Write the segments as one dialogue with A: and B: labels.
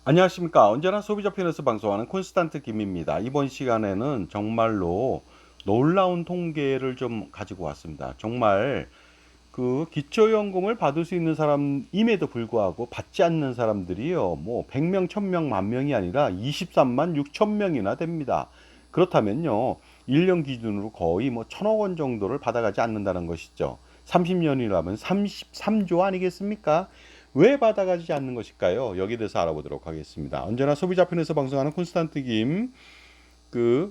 A: 안녕하십니까. 언제나 소비자 편에서 방송하는 콘스탄트 김입니다. 이번 시간에는 정말로 놀라운 통계를 좀 가지고 왔습니다. 정말 그 기초연금을 받을 수 있는 사람임에도 불구하고 받지 않는 사람들이요. 뭐 100명, 1000명, 만 명이 아니라 23만 6천 명이나 됩니다. 그렇다면요. 1년 기준으로 거의 뭐 1000억 원 정도를 받아가지 않는다는 것이죠. 30년이라면 33조 아니겠습니까? 왜 받아가지 않는 것일까요? 여기에 대해서 알아보도록 하겠습니다. 언제나 소비자 편에서 방송하는 콘스탄트 김.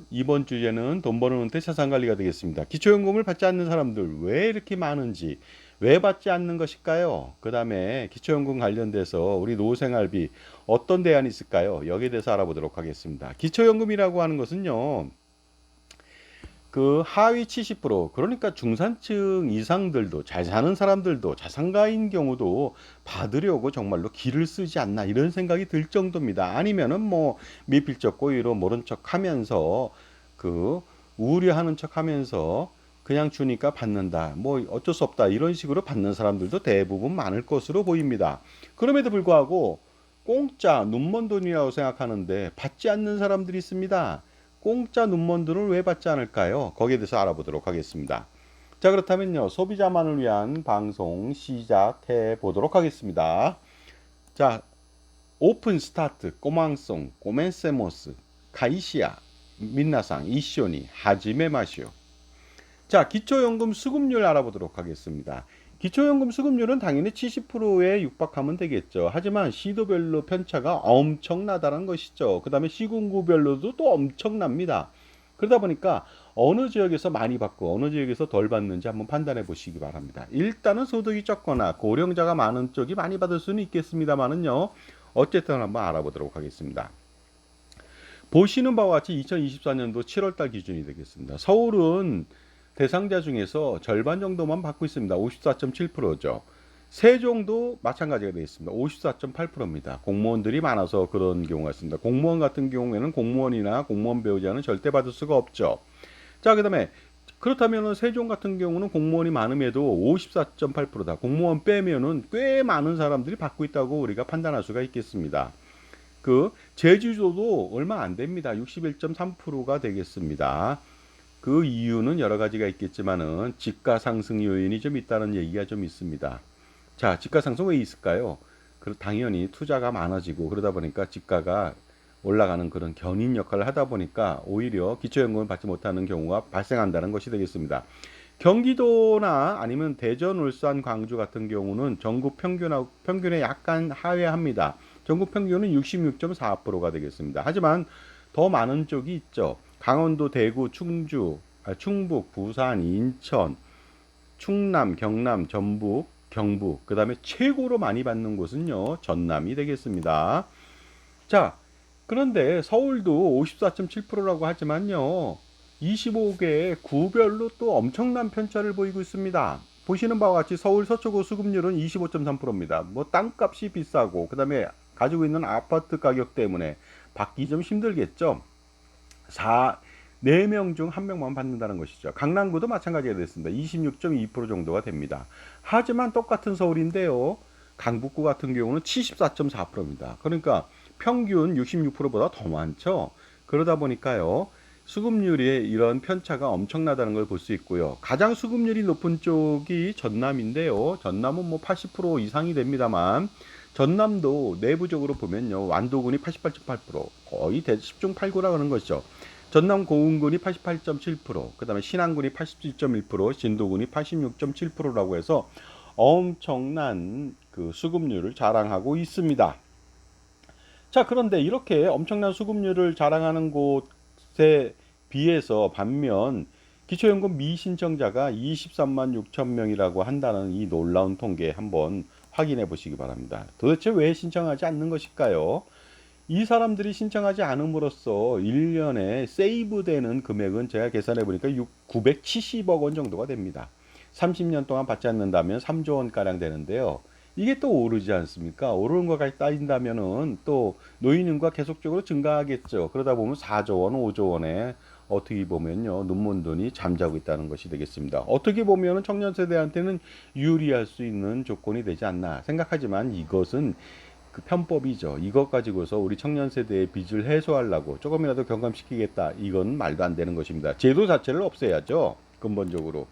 A: 이번 주제는 돈 버는 은퇴 자산 관리가 되겠습니다. 기초연금을 받지 않는 사람들 왜 이렇게 많은지, 왜 받지 않는 것일까요? 그 다음에 기초연금 관련돼서 우리 노후생활비 어떤 대안이 있을까요? 여기에 대해서 알아보도록 하겠습니다. 기초연금이라고 하는 것은요. 그 하위 70% 그러니까 중산층 이상들도 잘 사는 사람들도 자산가인 경우도 받으려고 정말로 기를 쓰지 않나 이런 생각이 들 정도입니다. 아니면은 뭐 미필적 고의로 모른 척 하면서 그 우려하는 척 하면서 그냥 주니까 받는다. 뭐 어쩔 수 없다. 이런 식으로 받는 사람들도 대부분 많을 것으로 보입니다. 그럼에도 불구하고 공짜 눈먼 돈이라고 생각하는데 받지 않는 사람들이 있습니다. 공짜 눈먼 돈을 왜 받지 않을까요? 거기에 대해서 알아보도록 하겠습니다. 자, 그렇다면요. 소비자만을 위한 방송 시작해 보도록 하겠습니다. 자, 오픈 스타트, 꼬망송, 꼬멘세모스, 카이시아, 민나상, 이쇼니, 하지메 마시오. 자, 기초연금 수급률 알아보도록 하겠습니다. 기초연금 수급률은 당연히 70%에 육박하면 되겠죠. 하지만 시도별로 편차가 엄청나다는 것이죠. 그 다음에 시군구별로도 또 엄청납니다. 그러다 보니까 어느 지역에서 많이 받고 어느 지역에서 덜 받는지 한번 판단해 보시기 바랍니다. 일단은 소득이 적거나 고령자가 많은 쪽이 많이 받을 수는 있겠습니다만은요. 어쨌든 한번 알아보도록 하겠습니다. 보시는 바와 같이 2024년도 7월달 기준이 되겠습니다. 서울은 대상자 중에서 절반 정도만 받고 있습니다. 54.7%죠. 세종도 마찬가지가 되어 있습니다. 54.8%입니다. 공무원들이 많아서 그런 경우가 있습니다. 공무원 같은 경우에는 공무원이나 공무원 배우자는 절대 받을 수가 없죠. 자, 그다음에 그렇다면 세종 같은 경우는 공무원이 많음에도 54.8%다. 공무원 빼면은 꽤 많은 사람들이 받고 있다고 우리가 판단할 수가 있겠습니다. 제주도도 얼마 안 됩니다. 61.3%가 되겠습니다. 그 이유는 여러 가지가 있겠지만은 집가 상승 요인이 좀 있다는 얘기가 좀 있습니다. 자, 집가 상승 왜 있을까요? 당연히 투자가 많아지고 그러다 보니까 집가가 올라가는 그런 견인 역할을 하다 보니까 오히려 기초연금을 받지 못하는 경우가 발생한다는 것이 되겠습니다. 경기도나 아니면 대전, 울산, 광주 같은 경우는 전국 평균에 약간 하회합니다. 전국 평균은 66.4%가 되겠습니다. 하지만 더 많은 쪽이 있죠. 강원도, 대구, 충북, 부산, 인천, 충남, 경남, 전북, 경북, 그 다음에 최고로 많이 받는 곳은요, 전남이 되겠습니다. 자, 그런데 서울도 54.7%라고 하지만요, 25개 구별로 또 엄청난 편차를 보이고 있습니다. 보시는 바와 같이 서울 서초구 수급률은 25.3%입니다. 뭐 땅값이 비싸고 그 다음에 가지고 있는 아파트 가격 때문에 받기 좀 힘들겠죠. 4명 중 1명만 받는다는 것이죠. 강남구도 마찬가지가 됐습니다. 26.2% 정도가 됩니다. 하지만 똑같은 서울인데요. 강북구 같은 경우는 74.4%입니다. 그러니까 평균 66%보다 더 많죠. 그러다 보니까요. 수급률의 이런 편차가 엄청나다는 걸 볼 수 있고요. 가장 수급률이 높은 쪽이 전남인데요. 전남은 뭐 80% 이상이 됩니다만 전남도 내부적으로 보면요. 완도군이 88.8%, 거의 10중 8구라고 하는 것이죠. 전남 고흥군이 88.7%, 그 다음에 신안군이 87.1%, 진도군이 86.7%라고 해서 엄청난 그 수급률을 자랑하고 있습니다. 자, 그런데 이렇게 엄청난 수급률을 자랑하는 곳에 비해서 반면 기초연금 미신청자가 23만 6천 명이라고 한다는 이 놀라운 통계 한번 확인해 보시기 바랍니다. 도대체 왜 신청하지 않는 것일까요? 이 사람들이 신청하지 않음으로써 1년에 세이브되는 금액은 제가 계산해 보니까 970억 원 정도가 됩니다. 30년 동안 받지 않는다면 3조 원가량 되는데요. 이게 또 오르지 않습니까? 오르는 것까지 따진다면은 또 노인인구가 계속적으로 증가하겠죠. 그러다 보면 4조 원, 5조 원에 어떻게 보면요, 눈먼 돈이 잠자고 있다는 것이 되겠습니다. 어떻게 보면은 청년 세대한테는 유리할 수 있는 조건이 되지 않나 생각하지만 이것은 그 편법이죠. 이것 가지고서 우리 청년 세대의 빚을 해소하려고 조금이라도 경감시키겠다. 이건 말도 안 되는 것입니다. 제도 자체를 없애야죠. 근본적으로.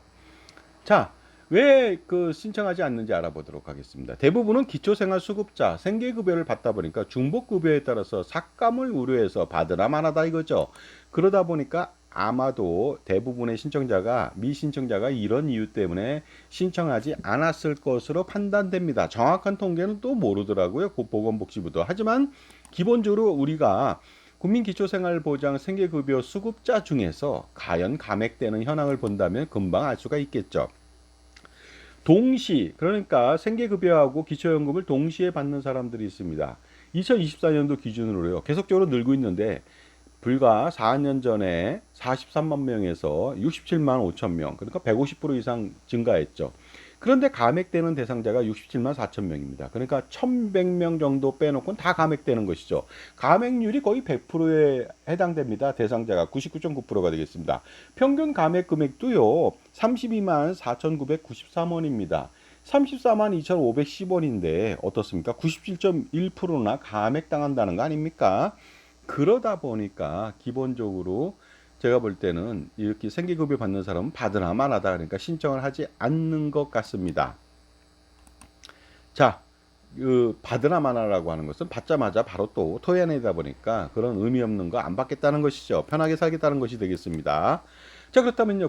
A: 자, 왜 그 신청하지 않는지 알아보도록 하겠습니다. 대부분은 기초생활수급자, 생계급여를 받다 보니까 중복급여에 따라서 삭감을 우려해서 받으나 마나다 이거죠. 그러다 보니까 아마도 대부분의 신청자가, 미신청자가 이런 이유 때문에 신청하지 않았을 것으로 판단됩니다. 정확한 통계는 또 모르더라고요. 보건복지부도. 하지만 기본적으로 우리가 국민기초생활보장 생계급여 수급자 중에서 과연 감액되는 현황을 본다면 금방 알 수가 있겠죠. 그러니까 생계급여하고 기초연금을 동시에 받는 사람들이 있습니다. 2024년도 기준으로요. 계속적으로 늘고 있는데 불과 4년 전에 43만 명에서 67만 5천 명, 그러니까 150% 이상 증가했죠. 그런데 감액되는 대상자가 67만 4천 명입니다. 그러니까 1100명 정도 빼놓고는 다 감액되는 것이죠. 감액률이 거의 100%에 해당됩니다. 대상자가 99.9%가 되겠습니다. 평균 감액 금액도요. 32만 4,993원입니다. 34만 2,510원인데 어떻습니까? 97.1%나 감액당한다는 거 아닙니까? 그러다 보니까 기본적으로 제가 볼 때는 이렇게 생계급여 받는 사람은 받으나 마나다. 그러니까 신청을 하지 않는 것 같습니다. 자, 그 받으나 마나라고 하는 것은 받자마자 바로 또 토해내다 보니까 그런 의미 없는 거 안 받겠다는 것이죠. 편하게 살겠다는 것이 되겠습니다. 자, 그렇다면요.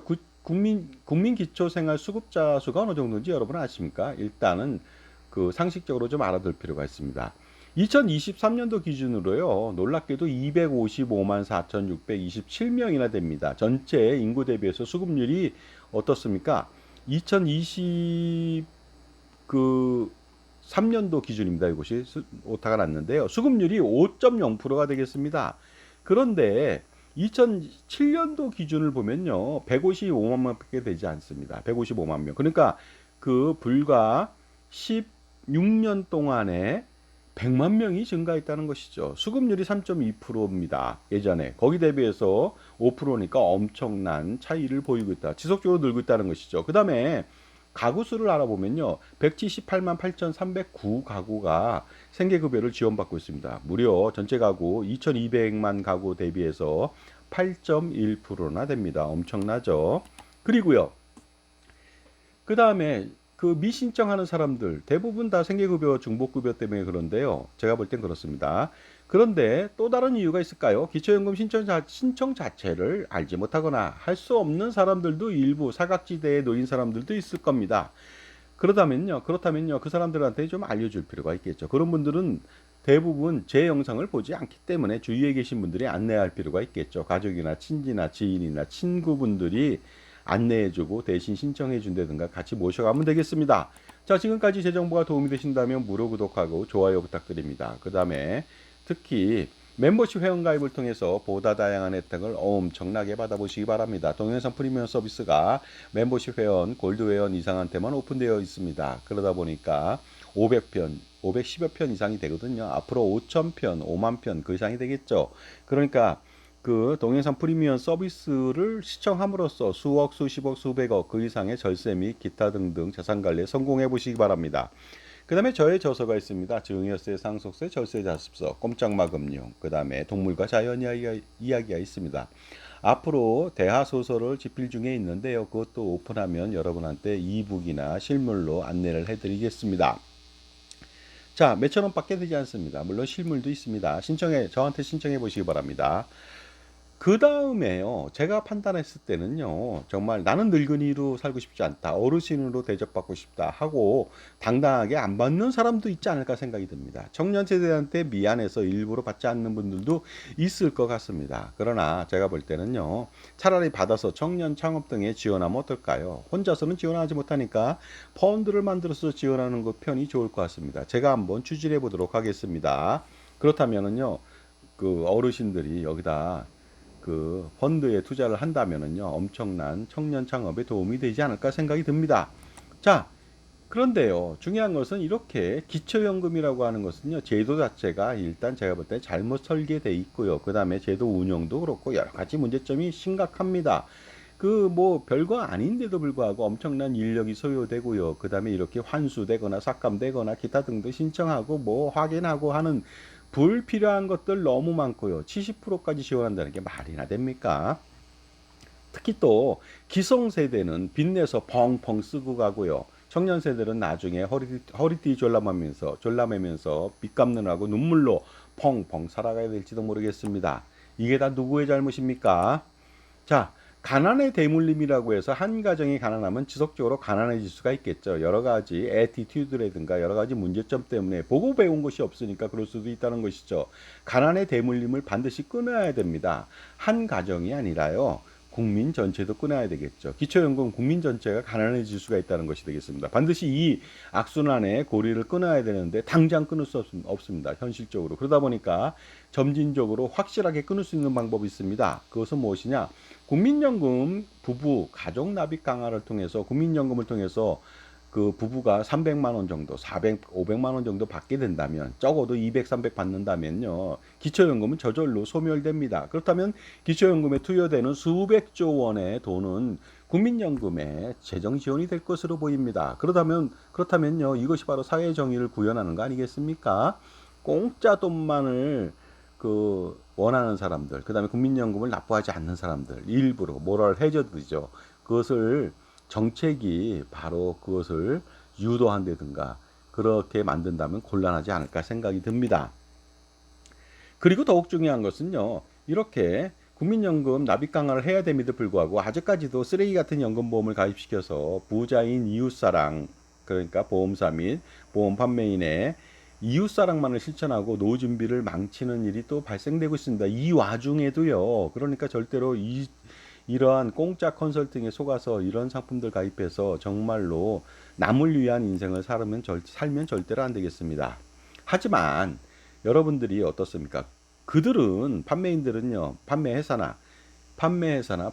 A: 국민기초생활 수급자 수가 어느 정도인지 여러분 아십니까? 일단은 그 상식적으로 좀 알아둘 필요가 있습니다. 2023년도 기준으로요. 놀랍게도 255만 4,627명이나 됩니다. 전체 인구 대비해서 수급률이 어떻습니까? 2020 3년도 기준입니다. 이것이 오타가 났는데요. 수급률이 5.0%가 되겠습니다. 그런데 2007년도 기준을 보면요. 155만 명밖에 되지 않습니다. 155만 명. 그러니까 그 불과 16년 동안에 100만 명이 증가했다는 것이죠. 수급률이 3.2%입니다. 예전에. 거기 대비해서 5%니까 엄청난 차이를 보이고 있다. 지속적으로 늘고 있다는 것이죠. 그 다음에 가구 수를 알아보면요. 178만 8,309 가구가 생계급여를 지원받고 있습니다. 무려 전체 가구 2,200만 가구 대비해서 8.1%나 됩니다. 엄청나죠. 그리고요. 그 다음에 그 미신청하는 사람들 대부분 다 생계급여 중복급여 때문에 그런데요. 제가 볼 땐 그렇습니다. 그런데 또 다른 이유가 있을까요? 기초연금 신청 자체를 알지 못하거나 할 수 없는 사람들도 일부 사각지대에 놓인 사람들도 있을 겁니다. 그렇다면요 그 사람들한테 좀 알려줄 필요가 있겠죠. 그런 분들은 대부분 제 영상을 보지 않기 때문에 주위에 계신 분들이 안내할 필요가 있겠죠. 가족이나 친지나 지인이나 친구분들이 안내해주고 대신 신청해준다든가 같이 모셔가면 되겠습니다. 자, 지금까지 제 정보가 도움이 되신다면 무료 구독하고 좋아요 부탁드립니다. 그 다음에 특히 멤버십 회원가입을 통해서 보다 다양한 혜택을 엄청나게 받아보시기 바랍니다. 동영상 프리미엄 서비스가 멤버십 회원, 골드 회원 이상한테만 오픈되어 있습니다. 그러다 보니까 500편, 510여 편 이상이 되거든요. 앞으로 5,000편, 5만 편 그 이상이 되겠죠. 그러니까 그 동영상 프리미엄 서비스를 시청함으로써 수억, 수십억, 수백억 그 이상의 절세 및 기타 등등 자산관리에 성공해 보시기 바랍니다. 그 다음에 저의 저서가 있습니다. 증여세, 상속세, 절세자습서, 꼼짝마금용, 그 다음에 동물과 자연 이야기가 있습니다. 앞으로 대하소설을 집필 중에 있는데요. 그것도 오픈하면 여러분한테 이북이나 실물로 안내를 해드리겠습니다. 자, 몇천 원밖에 되지 않습니다. 물론 실물도 있습니다. 저한테 신청해 보시기 바랍니다. 그 다음에요. 제가 판단했을 때는요. 정말 나는 늙은이로 살고 싶지 않다. 어르신으로 대접받고 싶다 하고 당당하게 안 받는 사람도 있지 않을까 생각이 듭니다. 청년 세대한테 미안해서 일부러 받지 않는 분들도 있을 것 같습니다. 그러나 제가 볼 때는요. 차라리 받아서 청년 창업 등에 지원하면 어떨까요? 혼자서는 지원하지 못하니까 펀드를 만들어서 지원하는 것 편이 좋을 것 같습니다. 제가 한번 추진해 보도록 하겠습니다. 그렇다면은요. 그 어르신들이 여기다 그 펀드에 투자를 한다면은요 엄청난 청년 창업에 도움이 되지 않을까 생각이 듭니다. 자, 그런데요 중요한 것은 이렇게 기초연금이라고 하는 것은요 제도 자체가 일단 제가 볼 때 잘못 설계돼 있고요. 그 다음에 제도 운영도 그렇고 여러 가지 문제점이 심각합니다. 그 뭐 별거 아닌데도 불구하고 엄청난 인력이 소요되고요. 그 다음에 이렇게 환수되거나 삭감되거나 기타 등등 신청하고 뭐 확인하고 하는 불필요한 것들 너무 많고요. 70%까지 지원한다는 게 말이나 됩니까? 특히 또 기성세대는 빚내서 펑펑 쓰고 가고요. 청년 세대는 나중에 허리띠 졸라매면서 빚 갚느라고 눈물로 펑펑 살아가야 될지도 모르겠습니다. 이게 다 누구의 잘못입니까? 자, 가난의 대물림이라고 해서 한 가정이 가난하면 지속적으로 가난해질 수가 있겠죠. 여러 가지 애티튜드라든가 여러 가지 문제점 때문에 보고 배운 것이 없으니까 그럴 수도 있다는 것이죠. 가난의 대물림을 반드시 끊어야 됩니다. 한 가정이 아니라요. 국민 전체도 끊어야 되겠죠. 기초연금 국민 전체가 가난해질 수가 있다는 것이 되겠습니다. 반드시 이 악순환의 고리를 끊어야 되는데 당장 끊을 수 없습니다. 현실적으로. 그러다 보니까 점진적으로 확실하게 끊을 수 있는 방법이 있습니다. 그것은 무엇이냐? 국민연금 부부 가족 납입 강화를 통해서 국민연금을 통해서 그 부부가 300만 원 정도, 400, 500만 원 정도 받게 된다면 적어도 200, 300 받는다면요. 기초연금은 저절로 소멸됩니다. 그렇다면 기초연금에 투여되는 수백조 원의 돈은 국민연금에 재정 지원이 될 것으로 보입니다. 그렇다면요. 이것이 바로 사회 정의를 구현하는 거 아니겠습니까? 공짜 돈만을 원하는 사람들, 그다음에 국민연금을 납부하지 않는 사람들, 일부러 모럴 해저드죠. 그것을 정책이 바로 그것을 유도한다든가 그렇게 만든다면 곤란하지 않을까 생각이 듭니다. 그리고 더욱 중요한 것은요. 이렇게 국민연금 납입 강화를 해야 됨에도 불구하고 아직까지도 쓰레기 같은 연금보험을 가입시켜서 부자인 이웃사랑, 그러니까 보험사 및 보험 판매인의 이웃사랑만을 실천하고 노후 준비를 망치는 일이 또 발생되고 있습니다. 이 와중에도요. 그러니까 절대로 이러한 공짜 컨설팅에 속아서 이런 상품들 가입해서 정말로 남을 위한 인생을 살면 절대로 안 되겠습니다. 하지만 여러분들이 어떻습니까? 그들은 판매인들은요. 판매회사나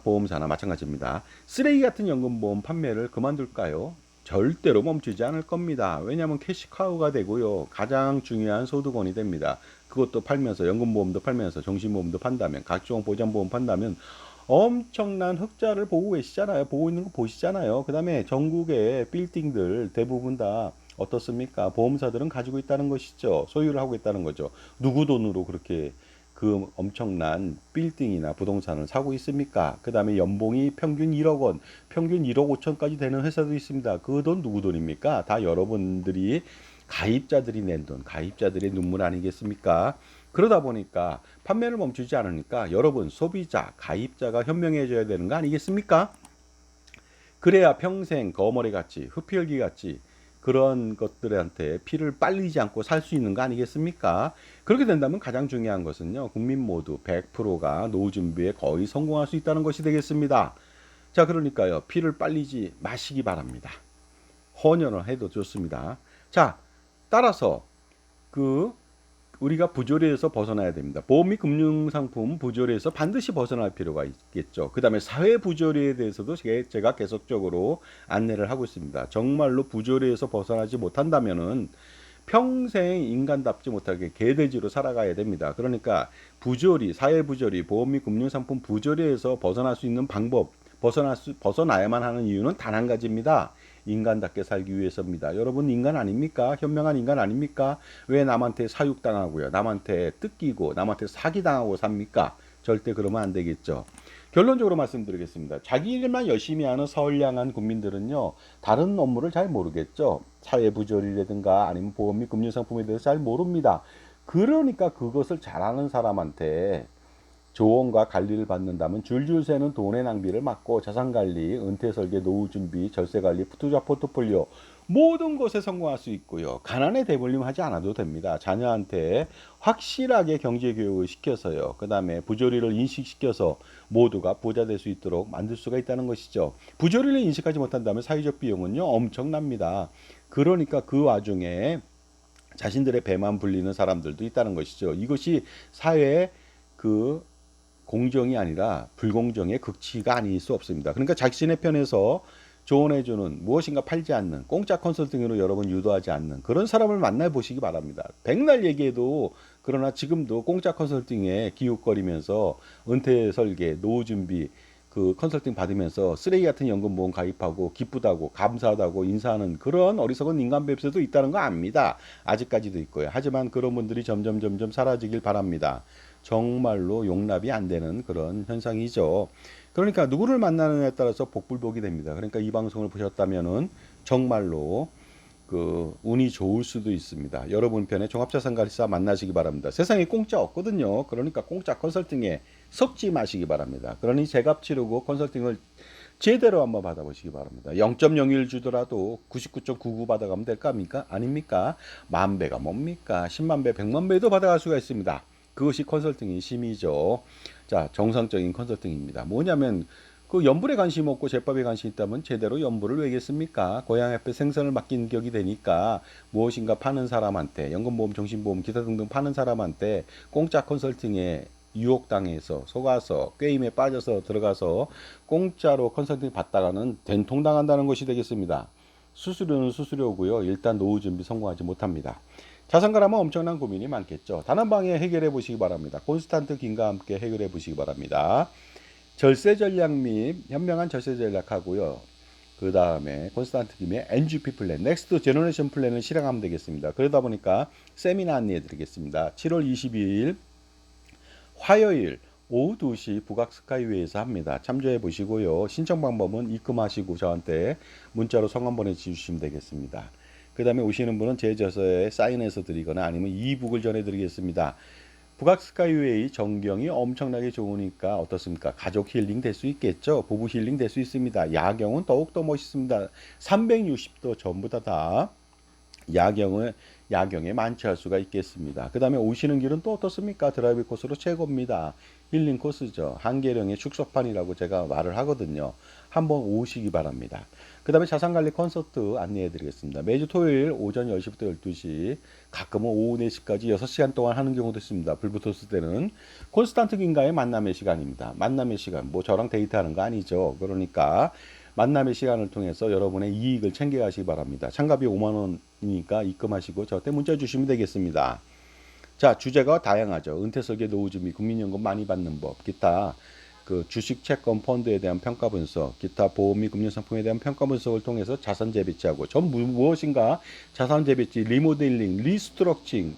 A: 보험사나 마찬가지입니다. 쓰레기 같은 연금보험 판매를 그만둘까요? 절대로 멈추지 않을 겁니다. 왜냐하면 캐시카우가 되고요. 가장 중요한 소득원이 됩니다. 그것도 팔면서 연금보험도 팔면서 정신보험도 판다면 각종 보장보험 판다면 엄청난 흑자를 보고 계시잖아요. 보고 있는 거 보시잖아요. 그 다음에 전국의 빌딩들 대부분 다 어떻습니까? 보험사들은 가지고 있다는 것이죠. 소유를 하고 있다는 거죠. 누구 돈으로 그렇게 그 엄청난 빌딩이나 부동산을 사고 있습니까? 그 다음에 연봉이 평균 1억 원, 평균 1억 5천까지 되는 회사도 있습니다. 그 돈 누구 돈입니까? 다 여러분들이 가입자들이 낸 돈, 가입자들의 눈물 아니겠습니까? 그러다 보니까 판매를 멈추지 않으니까 여러분 소비자, 가입자가 현명해져야 되는 거 아니겠습니까? 그래야 평생 거머리 같이 흡혈귀 같이 그런 것들한테 피를 빨리지 않고 살 수 있는 거 아니겠습니까? 그렇게 된다면 가장 중요한 것은요. 국민 모두 100%가 노후 준비에 거의 성공할 수 있다는 것이 되겠습니다. 자, 그러니까요. 피를 빨리지 마시기 바랍니다. 헌혈을 해도 좋습니다. 자, 따라서 우리가 부조리에서 벗어나야 됩니다. 보험 및 금융상품 부조리에서 반드시 벗어날 필요가 있겠죠. 그 다음에 사회 부조리에 대해서도 제가 계속적으로 안내를 하고 있습니다. 정말로 부조리에서 벗어나지 못한다면은 평생 인간답지 못하게 개돼지로 살아가야 됩니다. 그러니까 부조리, 사회 부조리, 보험 및 금융상품 부조리에서 벗어날 수 있는 방법, 벗어나야만 하는 이유는 단 한 가지입니다. 인간답게 살기 위해서입니다. 여러분 인간 아닙니까? 현명한 인간 아닙니까? 왜 남한테 사육당하고요. 남한테 뜯기고 남한테 사기당하고 삽니까? 절대 그러면 안 되겠죠. 결론적으로 말씀드리겠습니다. 자기 일만 열심히 하는 선량한 국민들은요. 다른 업무를 잘 모르겠죠. 사회부조리라든가 아니면 보험 및 금융상품에 대해서 잘 모릅니다. 그러니까 그것을 잘하는 사람한테 조언과 관리를 받는다면 줄줄 새는 돈의 낭비를 막고 자산관리, 은퇴설계, 노후준비, 절세관리, 투자 포트폴리오 모든 것에 성공할 수 있고요. 가난에 대물림하지 않아도 됩니다. 자녀한테 확실하게 경제교육을 시켜서요. 그 다음에 부조리를 인식시켜서 모두가 부자 될 수 있도록 만들 수가 있다는 것이죠. 부조리를 인식하지 못한다면 사회적 비용은요. 엄청납니다. 그러니까 그 와중에 자신들의 배만 불리는 사람들도 있다는 것이죠. 이것이 사회의 공정이 아니라 불공정의 극치가 아닐 수 없습니다. 그러니까 자신의 편에서 조언해주는 무엇인가 팔지 않는 공짜 컨설팅으로 여러분 유도하지 않는 그런 사람을 만나보시기 바랍니다. 백날 얘기해도 그러나 지금도 공짜 컨설팅에 기웃거리면서 은퇴 설계, 노후 준비 그 컨설팅 받으면서 쓰레기 같은 연금보험 가입하고 기쁘다고 감사하다고 인사하는 그런 어리석은 인간 뱁새도 있다는 거 압니다. 아직까지도 있고요. 하지만 그런 분들이 점점 사라지길 바랍니다. 정말로 용납이 안 되는 그런 현상이죠. 그러니까 누구를 만나느냐에 따라서 복불복이 됩니다. 그러니까 이 방송을 보셨다면은 정말로 그 운이 좋을 수도 있습니다. 여러분 편의 종합자산관리사 만나시기 바랍니다. 세상에 공짜 없거든요. 그러니까 공짜 컨설팅에 섞지 마시기 바랍니다. 그러니 제값 치르고 컨설팅을 제대로 한번 받아보시기 바랍니다. 0.01 주더라도 99.99 받아가면 될까 합니까? 아닙니까? 만 배가 뭡니까? 10만 배, 100만 배도 받아갈 수가 있습니다. 그것이 컨설팅의 힘이죠. 자, 정상적인 컨설팅입니다. 뭐냐면 그 연불에 관심 없고 제밥에 관심 있다면 제대로 연불을 왜겠습니까? 고향 앞에 생선을 맡긴 격이 되니까 무엇인가 파는 사람한테 연금보험, 정신보험, 기타 등등 파는 사람한테 공짜 컨설팅에 유혹당해서 속아서 게임에 빠져서 들어가서 공짜로 컨설팅 받다가는 된통당한다는 것이 되겠습니다. 수수료는 수수료고요. 일단 노후 준비 성공하지 못합니다. 자산가라면 엄청난 고민이 많겠죠. 단 한 방에 해결해 보시기 바랍니다. 콘스탄트 김과 함께 해결해 보시기 바랍니다. 절세 전략 및 현명한 절세 전략하고요. 그 다음에 콘스탄트 김의 NGP 플랜, 넥스트 제너레이션 플랜을 실행하면 되겠습니다. 그러다 보니까 세미나 안내해 드리겠습니다. 7월 22일 화요일 오후 2시 북악 스카이웨이에서 합니다. 참조해 보시고요. 신청 방법은 입금하시고 저한테 문자로 성함 보내주시면 되겠습니다. 그 다음에 오시는 분은 제 저서에 사인해서 드리거나 아니면 이북을 전해드리겠습니다. 북악 스카이웨이 전경이 엄청나게 좋으니까 어떻습니까? 가족 힐링 될 수 있겠죠? 부부 힐링 될 수 있습니다. 야경은 더욱더 멋있습니다. 360도 전부 다 야경에 만취할 수가 있겠습니다. 그 다음에 오시는 길은 또 어떻습니까? 드라이브 코스로 최고입니다. 힐링 코스죠. 한계령의 축소판이라고 제가 말을 하거든요. 한번 오시기 바랍니다. 그 다음에 자산관리 콘서트 안내해 드리겠습니다. 매주 토요일 오전 10시부터 12시, 가끔은 오후 4시까지 6시간 동안 하는 경우도 있습니다. 불붙었을 때는 콘스탄트 김과의 만남의 시간입니다. 만남의 시간, 뭐 저랑 데이트하는 거 아니죠. 그러니까 만남의 시간을 통해서 여러분의 이익을 챙겨가시기 바랍니다. 참가비 5만 원이니까 입금하시고 저한테 문자 주시면 되겠습니다. 자, 주제가 다양하죠. 은퇴석에 노후준비, 국민연금 많이 받는 법, 기타 그 주식, 채권, 펀드에 대한 평가 분석, 기타 보험 및 금융상품에 대한 평가 분석을 통해서 자산 재배치하고 전 무엇인가 자산 재배치, 리모델링, 리스트럭칭,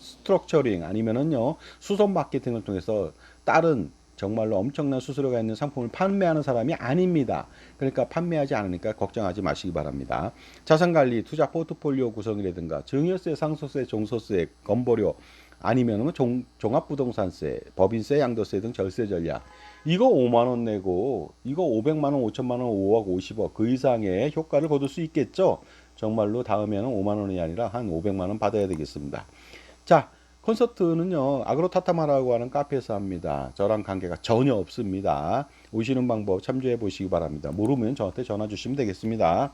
A: 스트럭처링 아니면은요 수선 마케팅을 통해서 다른 정말로 엄청난 수수료가 있는 상품을 판매하는 사람이 아닙니다. 그러니까 판매하지 않으니까 걱정하지 마시기 바랍니다. 자산관리, 투자 포트폴리오 구성이라든가 증여세, 상속세, 종소세, 건보료 아니면 종합부동산세, 법인세, 양도세 등 절세 전략 이거 5만 원 내고 이거 500만 원, 5천만 원, 5억, 50억 그 이상의 효과를 거둘 수 있겠죠. 정말로 다음에는 5만 원이 아니라 한 500만 원 받아야 되겠습니다. 자, 콘서트는요 아그로타타마라고 하는 카페에서 합니다. 저랑 관계가 전혀 없습니다. 오시는 방법 참조해 보시기 바랍니다. 모르면 저한테 전화 주시면 되겠습니다.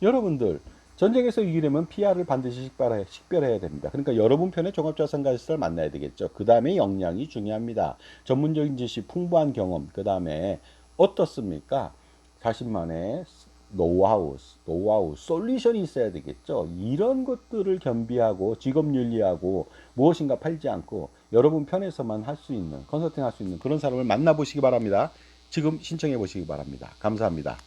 A: 여러분들 전쟁에서 이기려면 PR을 반드시 식별해야 됩니다. 그러니까 여러분 편의 종합자산가이사를 만나야 되겠죠. 그 다음에 역량이 중요합니다. 전문적인 지식, 풍부한 경험, 그 다음에 어떻습니까? 자신만의 노하우, 솔루션이 있어야 되겠죠. 이런 것들을 겸비하고 직업윤리하고 무엇인가 팔지 않고 여러분 편에서만 할 수 있는 컨설팅 할 수 있는 그런 사람을 만나보시기 바랍니다. 지금 신청해 보시기 바랍니다. 감사합니다.